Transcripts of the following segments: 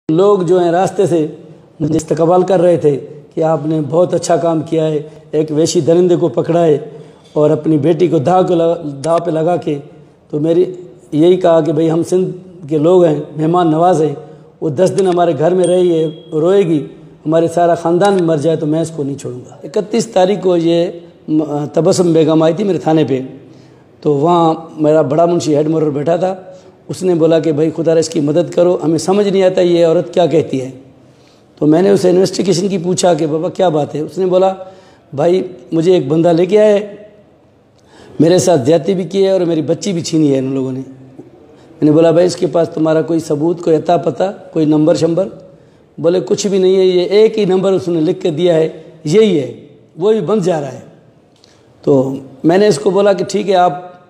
लोग जो हैं रास्ते से मुझे इस्तकबाल कर रहे थे कि आपने बहुत अच्छा काम किया है, एक वैशी दरिंदे को पकड़ा है और अपनी बेटी को दाव पे लगा के। तो मेरी यही कहा कि भाई हम सिंध के लोग हैं, मेहमान नवाज हैं, वो 10 दिन हमारे घर में रही है, रोएगी, हमारे सारा ख़ानदान मर जाए तो मैं इसको नहीं छोड़ूंगा। 31 तारीख को ये तबस्सुम बेगम आई थी मेरे थाने पे, तो वहाँ मेरा बड़ा मुंशी हेड मोहर्रर बैठा था। उसने बोला कि भाई खुदा इसकी मदद करो, हमें समझ नहीं आता ये औरत क्या कहती है। तो मैंने उसे इन्वेस्टिगेशन की पूछा कि बाबा क्या बात है। उसने बोला भाई मुझे एक बंदा लेके आए, मेरे साथ ज्यादती भी की है और मेरी बच्ची भी छीनी है इन लोगों ने। मैंने बोला भाई इसके पास तुम्हारा कोई सबूत, कोई अता पता, कोई नंबर शंबर? बोले कुछ भी नहीं है, ये एक ही नंबर उसने लिख के दिया है, यही है, वो भी बंद जा रहा है। तो मैंने इसको बोला कि ठीक है आप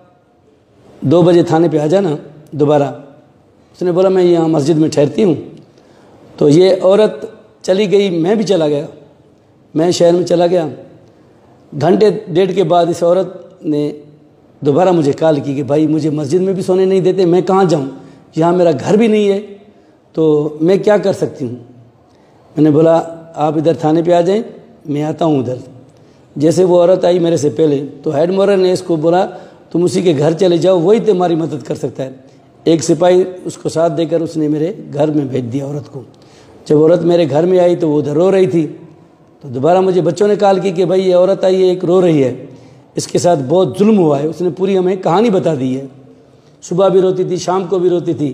2 बजे थाने पे आ जाना दोबारा। उसने बोला मैं यहाँ मस्जिद में ठहरती हूँ। तो ये औरत चली गई, मैं भी चला गया, मैं शहर में चला गया। घंटे डेढ़ के बाद इस औरत ने दोबारा मुझे कॉल की कि भाई मुझे मस्जिद में भी सोने नहीं देते, मैं कहाँ जाऊँ, यहाँ मेरा घर भी नहीं है, तो मैं क्या कर सकती हूँ। मैंने बोला आप इधर थाने पे आ जाएं, मैं आता हूँ उधर। जैसे वो औरत आई मेरे से पहले, तो हेड मोहर्रर ने इसको बोला तुम उसी के घर चले जाओ, वही तुम्हारी मदद कर सकता है। एक सिपाही उसको साथ देकर उसने मेरे घर में भेज दिया औरत को। जब औरत मेरे घर में आई तो वो उधर रो रही थी। तो दोबारा मुझे बच्चों ने कॉल की कि भाई ये औरत आई है, एक रो रही है, इसके साथ बहुत जुल्म हुआ है। उसने पूरी हमें कहानी बता दी है, सुबह भी रोती थी, शाम को भी रोती थी।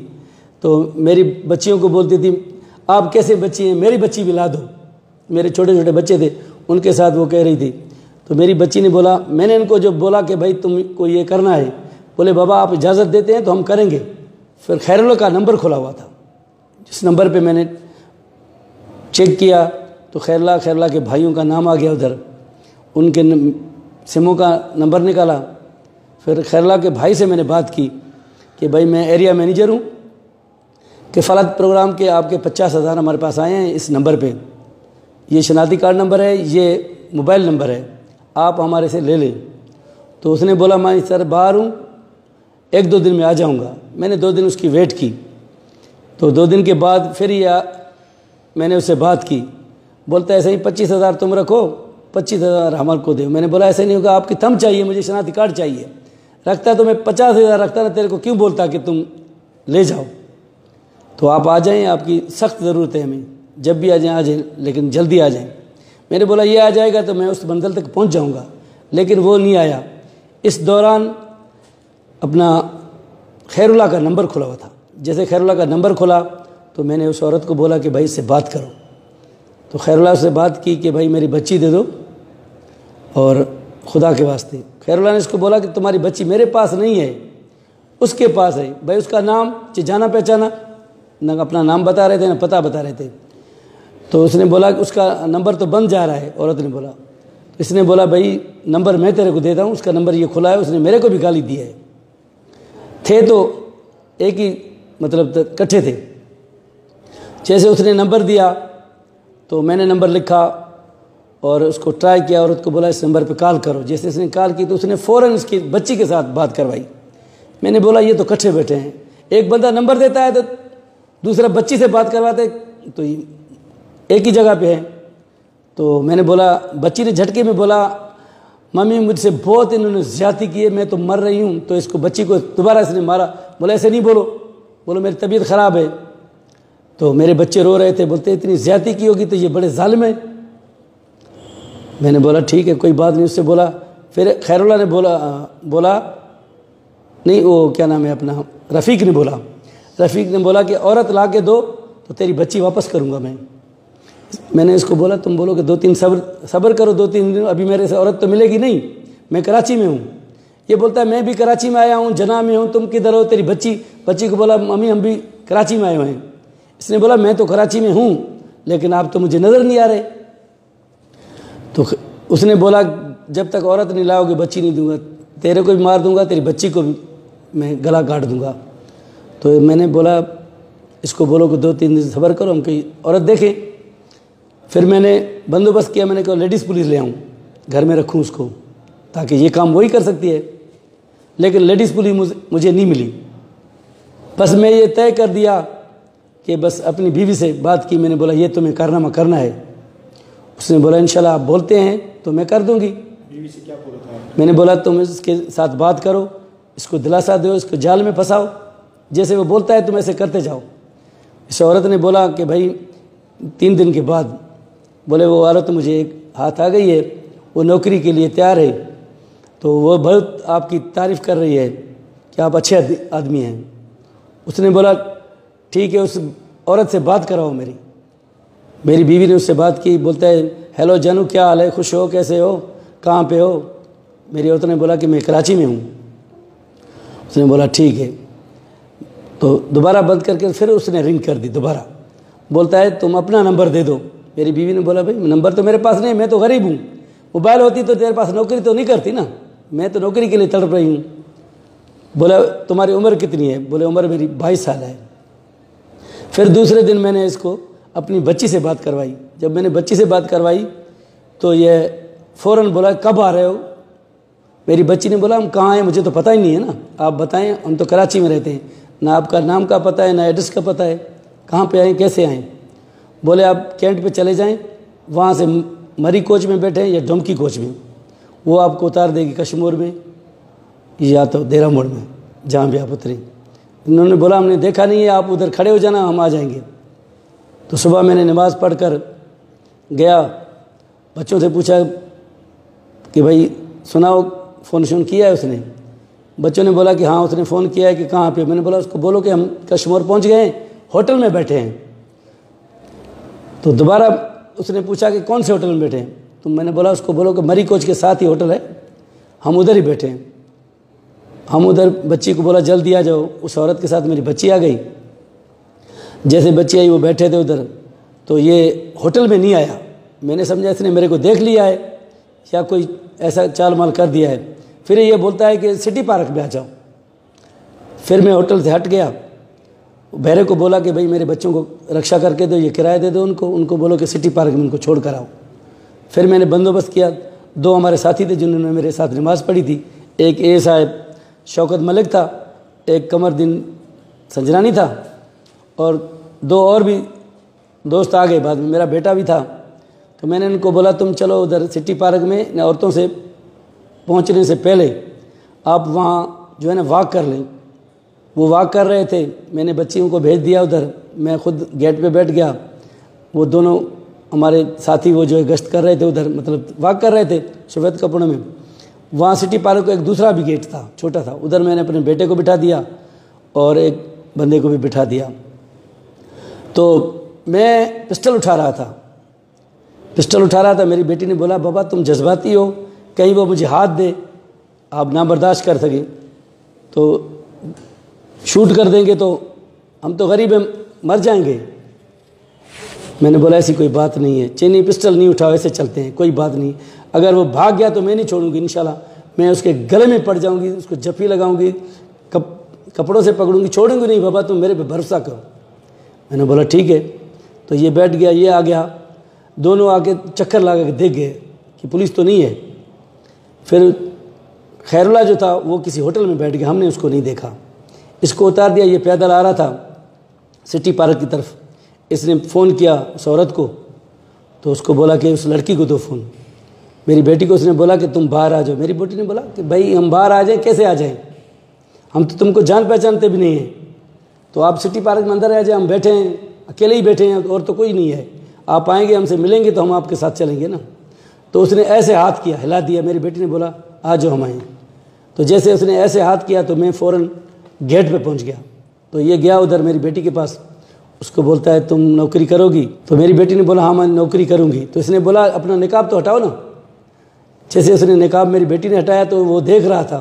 तो मेरी बच्चियों को बोलती थी आप कैसे बच्ची हैं, मेरी बच्ची भी ला दो। मेरे छोटे छोटे बच्चे थे, उनके साथ वो कह रही थी। तो मेरी बच्ची ने बोला, मैंने इनको जब बोला कि भाई तुमको ये करना है, बोले बाबा आप इजाज़त देते हैं तो हम करेंगे। फिर खैरुल्लाह का नंबर खुला हुआ था, जिस नंबर पे मैंने चेक किया तो खैरुल्लाह के भाइयों का नाम आ गया उधर, उनके सिमों का नंबर निकाला। फिर खैरुल्लाह के भाई से मैंने बात की कि भाई मैं एरिया मैनेजर हूँ, कि फलां प्रोग्राम के आपके 50,000 हमारे पास आए हैं इस नंबर पे, ये शनाख्ती कार्ड नंबर है, ये मोबाइल नंबर है, आप हमारे से ले लें। तो उसने बोला मैं सर बाहर हूँ, 1-2 दिन में आ जाऊँगा। मैंने 2 दिन उसकी वेट की। तो 2 दिन के बाद फिर मैंने उससे बात की। बोलता है ऐसे ही 25,000 तुम रखो, 25,000 हमारे को दो। मैंने बोला ऐसे नहीं होगा, आपकी थंब चाहिए, मुझे शनाख्ती कार्ड चाहिए। रखता तो मैं 50,000 रखता ना, तेरे को क्यों बोलता कि तुम ले जाओ। तो आप आ जाएं, आपकी सख्त ज़रूरत है हमें, जब भी आ जाएं, लेकिन जल्दी आ जाएं। मैंने बोला ये आ जाएगा तो मैं उस मंजिल तक पहुंच जाऊंगा, लेकिन वो नहीं आया। इस दौरान अपना खैरुल्लाह का नंबर खुला हुआ था। जैसे खैरुल्लाह का नंबर खुला तो मैंने उस औरत को बोला कि भाई इससे बात करो। तो खैरुल्लाह से बात की कि भाई मेरी बच्ची दे दो और खुदा के वास्ते। खैरुल्लाह ने इसको बोला कि तुम्हारी बच्ची मेरे पास नहीं है, उसके पास है। भाई उसका नाम जाना पहचाना, न अपना नाम बता रहे थे न पता बता रहे थे। तो उसने बोला कि उसका नंबर तो बंद जा रहा है। औरत ने बोला, इसने बोला भाई नंबर मैं तेरे को देता हूँ, उसका नंबर ये खुला है। उसने मेरे को भी गाली दी है। थे तो एक ही मतलब इकट्ठे थे। जैसे उसने नंबर दिया तो मैंने नंबर लिखा और उसको ट्राई किया, औरत को बोला इस नंबर पे कॉल करो। जैसे इसने कॉल की तो उसने फ़ौरन इसकी बच्ची के साथ बात करवाई। मैंने बोला ये तो इकट्ठे बैठे हैं, एक बंदा नंबर देता है तो दूसरा बच्ची से बात करवाते, तो एक ही जगह पे है। तो मैंने बोला, बच्ची ने झटके में बोला मम्मी मुझसे बहुत इन्होंने ज़्यादती की है, मैं तो मर रही हूँ। तो इसको बच्ची को दोबारा इसने मारा। बोला ऐसे नहीं बोलो, बोलो मेरी तबीयत ख़राब है। तो मेरे बच्चे रो रहे थे, बोलते इतनी ज़्यादती की होगी तो ये बड़े ज़ालिम है। मैंने बोला ठीक है कोई बात नहीं। उससे बोला, फिर खैरुल्लाह ने बोला नहीं, वो क्या नाम है अपना, रफ़ीक ने बोला कि औरत ला के दो तो तेरी बच्ची वापस करूँगा मैं। मैंने इसको बोला तुम बोलो कि 2-3 सब्र करो, 2-3 दिन, अभी मेरे से औरत तो मिलेगी नहीं, मैं कराची में हूँ। ये बोलता है मैं भी कराची में आया हूँ, जना में हूँ, तुम किधर हो, तेरी बच्ची को बोला मम्मी हम भी कराची में आए हुए हैं। इसने बोला मैं तो कराची में हूँ लेकिन आप तो मुझे नज़र नहीं आ रहे। तो उसने बोला जब तक औरत नहीं लाओगे बच्ची नहीं दूंगा, तेरे को भी मार दूंगा, तेरी बच्ची को भी मैं गला काट दूंगा। तो मैंने बोला इसको बोलो कि 2-3 दिन सब्र करो, हम कहीं औरत देखें। फिर मैंने बंदोबस्त किया, मैंने कहा लेडीज़ पुलिस ले आऊँ, घर में रखूँ उसको, ताकि ये काम वही कर सकती है। लेकिन लेडीज़ पुलिस मुझे नहीं मिली। बस मैं ये तय कर दिया कि बस अपनी बीवी से बात की। मैंने बोला ये तुम्हें कारनामा करना है। उसने बोला इंशाल्लाह आप बोलते हैं तो मैं कर दूंगी। बीवी से क्या बोला था? मैंने बोला तुम इसके साथ बात करो, इसको दिलासा दो, इसको जाल में फंसाओ, जैसे वो बोलता है तुम ऐसे करते जाओ। इस औरत ने बोला कि भाई 3 दिन के बाद बोले वो औरत मुझे एक हाथ आ गई है, वो नौकरी के लिए तैयार है, तो वो बहुत आपकी तारीफ़ कर रही है कि आप अच्छे आदमी हैं। उसने बोला ठीक है, उस औरत से बात कराओ मेरी बीवी ने उससे बात की। बोलता है हेलो जानू, क्या हाल है, खुश हो, कैसे हो, कहाँ पे हो? मेरी औरत ने बोला कि मैं कराची में हूँ। उसने बोला ठीक है। तो दोबारा बंद करके फिर उसने रिंग कर दी दोबारा। बोलता है तुम अपना नंबर दे दो। मेरी बीवी ने बोला भाई नंबर तो मेरे पास नहीं, मैं तो गरीब हूँ, मोबाइल होती तो तेरे पास नौकरी तो नहीं करती ना, मैं तो नौकरी के लिए तड़प रही हूँ। बोला तुम्हारी उम्र कितनी है? बोले उम्र मेरी 22 साल है। फिर दूसरे दिन मैंने इसको अपनी बच्ची से बात करवाई। जब मैंने बच्ची से बात करवाई तो ये फ़ौरन बोला कब आ रहे हो? मेरी बच्ची ने बोला हम कहाँ हैं, मुझे तो पता ही नहीं है ना, आप बताएं, हम तो कराची में रहते हैं, ना आपका नाम का पता है ना एड्रेस का पता है, कहाँ पे आएँ, कैसे आएँ? बोले आप कैंट पे चले जाएं, वहाँ से मरी कोच में बैठे या डोमकी कोच में, वो आपको उतार देगी कश्मीर में या तो देरा मोड़ में, जहाँ भी आप उतरें। इन्होंने बोला हमने देखा नहीं है, आप उधर खड़े हो जाना, हम आ जाएंगे। तो सुबह मैंने नमाज़ पढ़ कर गया, बच्चों से पूछा कि भाई सुनाओ फ़ोन शोन किया है उसने? बच्चों ने बोला कि हाँ उसने फ़ोन किया है। कि कहाँ पे? मैंने बोला उसको बोलो कि हम कश्मीर पहुँच गए हैं, होटल में बैठे हैं। तो दोबारा उसने पूछा कि कौन से होटल में बैठे हैं? तो मैंने बोला उसको बोलो कि मरी कोच के साथ ही होटल है, हम उधर ही बैठे हैं। हम उधर बच्ची को बोला जल्दी आ जाओ। उस औरत के साथ मेरी बच्ची आ गई। जैसे बच्ची आई वो बैठे थे उधर, तो ये होटल में नहीं आया। मैंने समझा इसने मेरे को देख लिया है या कोई ऐसा चाल माल कर दिया है। फिर ये बोलता है कि सिटी पार्क में आ जाओ। फिर मैं होटल से हट गया, बहरे को बोला कि भाई मेरे बच्चों को रक्षा करके दो, ये किराया दे दो उनको बोलो कि सिटी पार्क में उनको छोड़ कर आओ। फिर मैंने बंदोबस्त किया। 2 हमारे साथी थे जिन्होंने मेरे साथ नमाज़ पढ़ी थी। एक ए साहब शौकत मलिक था, एक कमरदीन संजरानी था, और 2 और भी दोस्त आ गए बाद में, मेरा बेटा भी था। तो मैंने उनको बोला तुम चलो उधर सिटी पार्क में, औरतों से पहुंचने से पहले आप वहाँ जो है ना वॉक कर लें। वो वॉक कर रहे थे, मैंने बच्चियों को भेज दिया उधर, मैं खुद गेट पे बैठ गया। वो दोनों हमारे साथी वो जो है गश्त कर रहे थे उधर, मतलब वॉक कर रहे थे सफ़ेद कपड़ों में। वहाँ सिटी पार्क का एक दूसरा भी गेट था, छोटा था, उधर मैंने अपने बेटे को बिठा दिया और एक बंदे को भी बिठा दिया। तो मैं पिस्टल उठा रहा था। मेरी बेटी ने बोला बाबा तुम जज्बाती हो, कहीं वो मुझे हाथ दे, आप ना बर्दाश्त कर सके तो शूट कर देंगे, तो हम तो गरीब हैं, मर जाएंगे। मैंने बोला ऐसी कोई बात नहीं है, चीनी पिस्टल नहीं उठाओ, ऐसे चलते हैं, कोई बात नहीं। अगर वो भाग गया तो मैं नहीं छोड़ूंगी, इंशाल्लाह मैं उसके गले में पड़ जाऊंगी, उसको जफ्फी लगाऊंगी, कपड़ों से पकड़ूंगी, छोड़ूंगी नहीं। बाबा तुम मेरे पे भरोसा करो। मैंने बोला ठीक है। तो ये बैठ गया, ये आ गया, दोनों आके चक्कर लगा के देख गए कि पुलिस तो नहीं है। फिर खैरुल्लाह जो था वो किसी होटल में बैठ गया, हमने उसको नहीं देखा। इसको उतार दिया, ये पैदल आ रहा था सिटी पार्क की तरफ। इसने फ़ोन किया उस औरत को, तो उसको बोला कि उस लड़की को दो फ़ोन। मेरी बेटी को उसने बोला कि तुम बाहर आ जाओ। मेरी बेटी ने बोला कि भाई हम बाहर आ जाएं, कैसे आ जाएं, हम तो तुमको जान पहचानते भी नहीं हैं, तो आप सिटी पार्क में अंदर आ जाए, हम बैठे हैं, अकेले ही बैठे हैं और तो कोई नहीं है, आप आएंगे हमसे मिलेंगे तो हम आपके साथ चलेंगे ना। तो उसने ऐसे हाथ किया, हिला दिया। मेरी बेटी ने बोला आ जाओ हम आए। तो जैसे उसने ऐसे हाथ किया तो मैं फ़ौरन गेट पे पहुंच गया। तो ये गया उधर मेरी बेटी के पास, उसको बोलता है तुम नौकरी करोगी? तो मेरी बेटी ने बोला हाँ मैं नौकरी करूँगी। तो इसने बोला अपना निकाब तो हटाओ ना। जैसे उसने निकाब मेरी बेटी ने हटाया तो वो देख रहा था,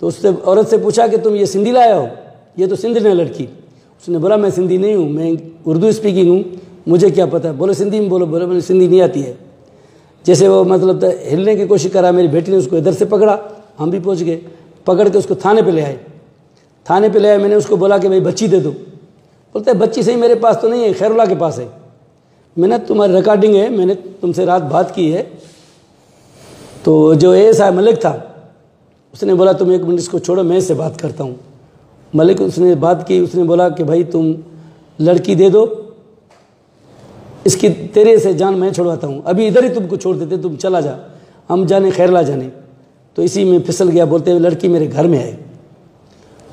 तो उससे औरत से पूछा कि तुम ये सिंधी लाया हो? ये तो सिंधी है लड़की। उसने बोला मैं सिंधी नहीं हूँ, मैं उर्दू स्पीकिंग हूँ, मुझे क्या पता है। बोले सिंधी में बोलो। बोले मुझे सिंधी नहीं आती है। जैसे वो मतलब हिलने की कोशिश करा, मेरी बेटी ने उसको इधर से पकड़ा, हम भी पहुँच गए, पकड़ के उसको थाने पे ले आए। थाने पे ले आए, मैंने उसको बोला कि भाई बच्ची दे दो। बोलते है बच्ची सही मेरे पास तो नहीं है, खैरुल्लाह के पास है। मैंने तुम्हारी रिकॉर्डिंग है, मैंने तुमसे रात बात की है। तो जो एएसआई मलिक था उसने बोला तुम 1 मिनट इसको छोड़ो, मैं इससे बात करता हूँ। मलिक उसने बात की, उसने बोला कि भाई तुम लड़की दे दो, इसकी तेरे से जान मैं छुड़वाता हूँ, अभी इधर ही तुमको छोड़ देते, तुम चला जा, हम जाने खैरला जाने। तो इसी में फिसल गया, बोलते हुए लड़की मेरे घर में है।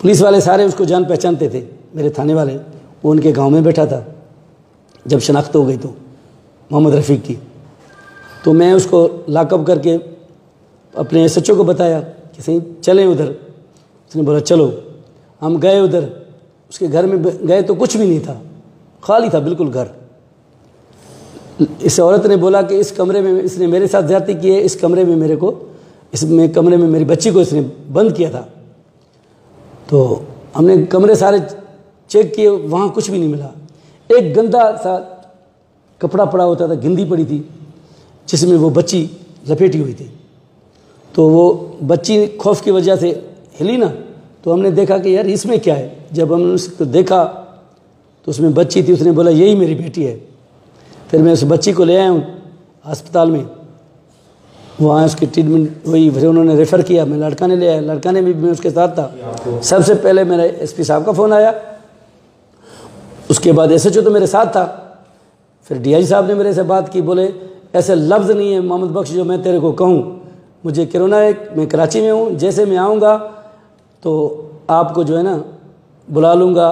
पुलिस वाले सारे उसको जान पहचानते थे, मेरे थाने वाले, वो उनके गांव में बैठा था। जब शनाख्त हो गई तो मोहम्मद रफ़ीक की, तो मैं उसको लॉकअप करके अपने SHO को बताया कि सही चलें उधर। उसने बोला चलो। हम गए उधर, उसके घर में गए तो कुछ भी नहीं था, खाली था बिल्कुल घर। इस औरत ने बोला कि इस कमरे में इसने मेरे साथ ज़्यादती की है, इस कमरे में मेरे को, इसमें कमरे में मेरी बच्ची को इसने बंद किया था। तो हमने कमरे सारे चेक किए, वहाँ कुछ भी नहीं मिला। एक गंदा सा कपड़ा पड़ा होता था, गिंदी पड़ी थी जिसमें वो बच्ची लपेटी हुई थी। तो वो बच्ची खौफ की वजह से हिली ना, तो हमने देखा कि यार इसमें क्या है। जब हमने उसको देखा तो उसमें बच्ची थी। उसने बोला यही मेरी बेटी है। फिर मैं उस बच्ची को ले आया हूँ अस्पताल में, वहाँ उसकी ट्रीटमेंट हुई, फिर उन्होंने रेफ़र किया। मैं लड़का ने ले आया, लड़का ने भी, मैं उसके साथ था। सबसे पहले मेरा SP साहब का फ़ोन आया, उसके बाद SHO तो मेरे साथ था। फिर DI साहब ने मेरे से बात की, बोले ऐसे लफ्ज़ नहीं है मोहम्मद बख्श जो मैं तेरे को कहूँ, मुझे कोरोना है, मैं कराची में हूँ, जैसे मैं आऊँगा तो आपको जो है ना बुला लूँगा,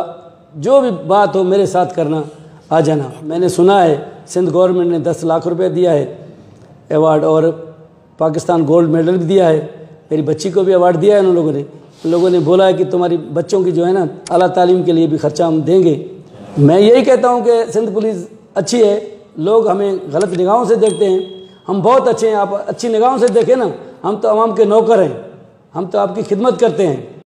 जो भी बात हो मेरे साथ करना, आ जाना। मैंने सुना है सिंध गवर्नमेंट ने 10 लाख रुपए दिया है अवार्ड, और पाकिस्तान गोल्ड मेडल भी दिया है, मेरी बच्ची को भी अवार्ड दिया है उन लोगों ने बोला है कि तुम्हारी बच्चों की जो है ना आला तालीम के लिए भी खर्चा हम देंगे। मैं यही कहता हूँ कि सिंध पुलिस अच्छी है, लोग हमें गलत निगाहों से देखते हैं, हम बहुत अच्छे हैं। आप अच्छी निगाहों से देखें ना, हम तो आवाम के नौकर हैं, हम तो आपकी खिदमत करते हैं।